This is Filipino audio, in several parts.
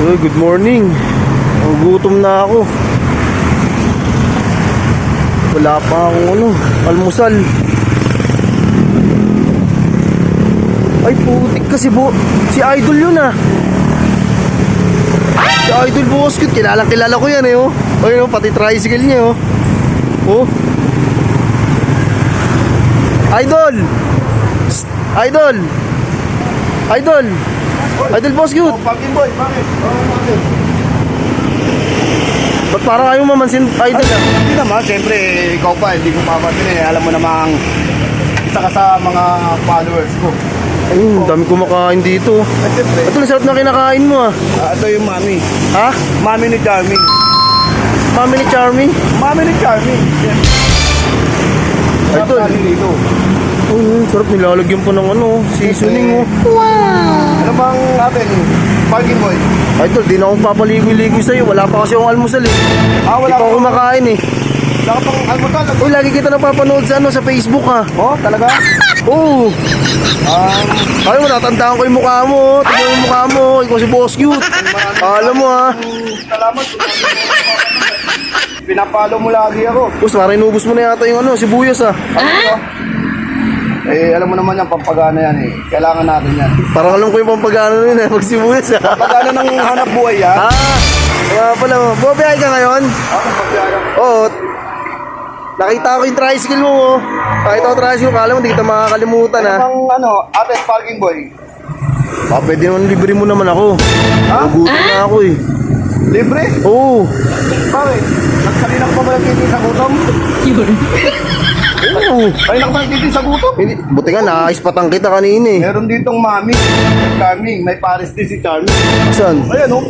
Uy, good morning. Gutom na ako. Wala pa akong almusal. Ay putik kasi si Idol yun ah. Si Idol Boss Cute, kilala ko yan eh oh. Ayun oh, pati tricycle niya oh. Oh. Idol! Psst, Idol! Idol! Idol Boss Cute! Oh, Pagin boy, bakit? Bakit? Ba't parang ayaw mamansin Idol ah? Hindi naman, siyempre, ikaw pa, hindi ko papansin eh. Alam mo namang isa ka sa mga followers ko. Ayun, dami kumakain dito. At siyempre, Ito ang sarap na kinakain mo ah. ito yung mami. Ha? Mami ni Charming. Mami ni Charmy? Mami ni Charming. Sarap Idol. natin dito. Oh, sarap nilalagyan pa ng seasoning oh. Ano bang atin? Pagin boy. Idol, di na akong papaligoy-ligoy sa'yo. Wala pa kasi akong almusal eh. Wala Di pa ako akong kumakain eh. Wala ka pang almusal. Uy, lagi kita napapanood sa Facebook ha. Oh, talaga? Oo. Ay mo, natandaan ko yung mukha mo. Tignan mo yung mukha mo. Ikaw si Boss Cute. Alam mo ha. Salamat. Pinapalo mo lagi ako. Boss, parang inubos mo na yata yung sibuyas ha. Alam mo naman yan, pampagana yan eh. Kailangan natin yan. Parang alam ko yung pampagano nun eh. Pag sibuyas ha. Pampagana ng hanap buhay yan. Kaya pala mo. Bumabiyahe ka ngayon? Pampagana. Oo. Nakita ko yung tricycle mo oh. Nakita ko tricycle. Kala mo, hindi kita makakalimutan ha. Ate, parking boy. Pwede naman libre mo naman ako. Nagugutom na ako eh. Libre? Oo. Bakit? Nagsalina ko pa ba nagtitin sa gutom? Oo. Ay, ka ba nagtitin sa gutom? Hindi, buti nga naispatang kita kanina eh. Meron ditong mami. Charming. May Paris din si Charming. Saan? Ayan o.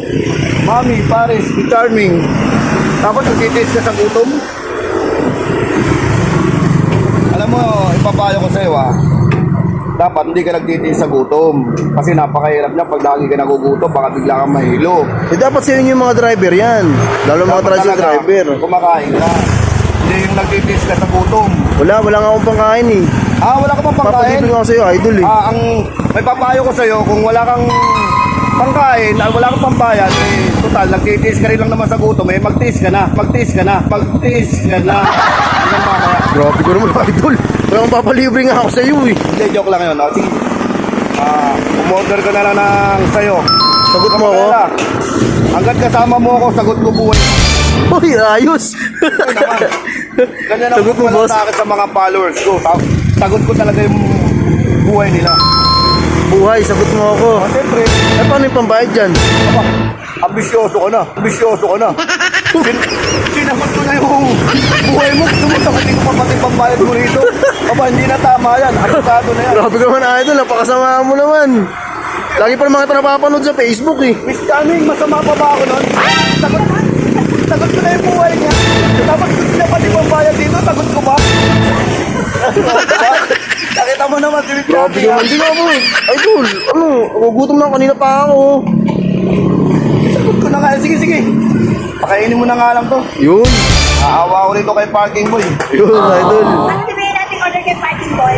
Mami, Paris, si Charming. Tapos nagtitis ka sa gutom? Alam mo, ipapayo ko sa'yo dapat hindi ka nagtitiis sa gutom. Kasi napakahirap niya pag lagi ka nagugutom, baka bigla kang mahilo. Eh dapat sa inyo yung mga driver yan. Lalo mga Dapat tricycle talaga, driver. kumakain ka. Hindi yung nagtitiis ka sa gutom. Wala nga akong pangkain eh. Wala ka pang pangkain? Papagibig ako sa'yo, Idol eh. May papayo ko sa'yo, kung wala kang pangkain, wala kang pambayad, total, nagtitiis ka rin lang naman sa gutom, magtiis ka na. Hanggang mamaya. Grabe ko naman, Idol. Kaya akong papalibre nga ako sa'yo eh. Hindi, joke lang yun. Sige. Umorder ka na lang ng sayo. Sagot mo ako? Hanggat kasama mo ako, sagot ko buhay. Uy, ayos. Ay naman. Ganyan ang Sagot mo, boss. sa akin sa mga followers ko. Sagot ko talaga yung buhay nila. Buhay, sagot mo ako. Siyempre, Eh paano yung pambayad dyan? ambisyoso ka na. Sinagot ko na yung buhay mo. Sumusagutin ko pa pati pambayad mo rito. Hindi na tama yan. Aritado na yan. Grabe ka naman, Idol. Napakasama mo naman. Lagi pa naman kita napapanood sa Facebook eh. Miss Charming, masama pa ba ako nun? Sagot ko na yung buhay niya. Dapat gusto niya pati pambayad dito. Sagot ko ba? Nakita mo naman si Miss Grabe Charming. naman. Hindi nga po. Idol, gugutom na kanina pa ako. Sagot ko na nga. Sige. Pakainin mo na nga lang to. Yun. Aawa ko rito kay Parking Boy. Yun, Idol. Ano sabihin natin order kay Parking Boy?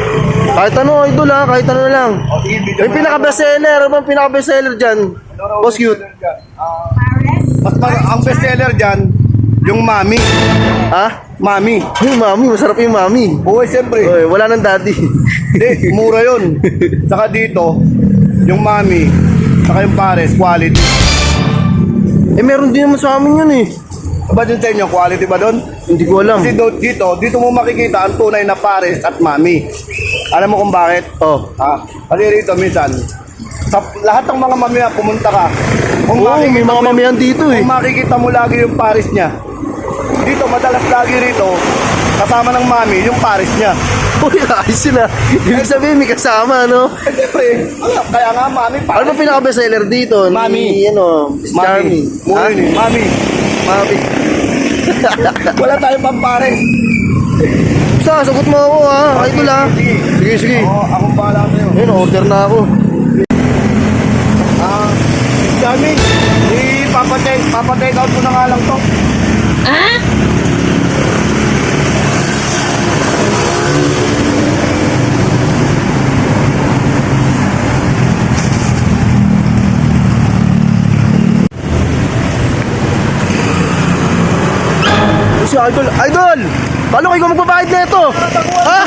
Kahit ano, Idol ha. Kahit ano na lang. Sige, video Yung pinaka-bestseller. Ano bang pinaka-bestseller dyan? Boss Cute. Pares? Ang bestseller dyan, yung mami. Ha? Mami. Yung mami. Masarap yung mami. Buhay siyempre. Oy, wala nang daddy. Hindi, mura yun. Saka dito, yung mami, saka yung pares, quality. Eh, meron din naman sa amin yun eh. Ba dun sa inyo, quality ba dun? Hindi ko alam. Kasi dito mo makikita ang tunay na pares at mami. Alam mo kung bakit? Oh. Kasi rito minsan, sa lahat ng mga mami na pumunta ka, kung Oo, may makikita mga mo, mamihan dito eh. kung makikita mo lagi yung pares niya, dito madalas lagi rito, kasama ng mami, yung pares niya. Uy, ayos sila. Ibig sabihin, may kasama, no? Eh siyempre, kaya nga mami, Ano pares. ba pinaka-bestseller dito? Mami. Miss Charmy. Mura yun eh, mami. Mami. Wala tayong pampares. Sagot mo ako ha. Idol ha. Sige. Oo, akong bahala sa'yo. Ayun, order na ako. Dami, papatake out ko na nga lang to. si Idol. Idol! Paano kayo magbabayad na ito? Ha?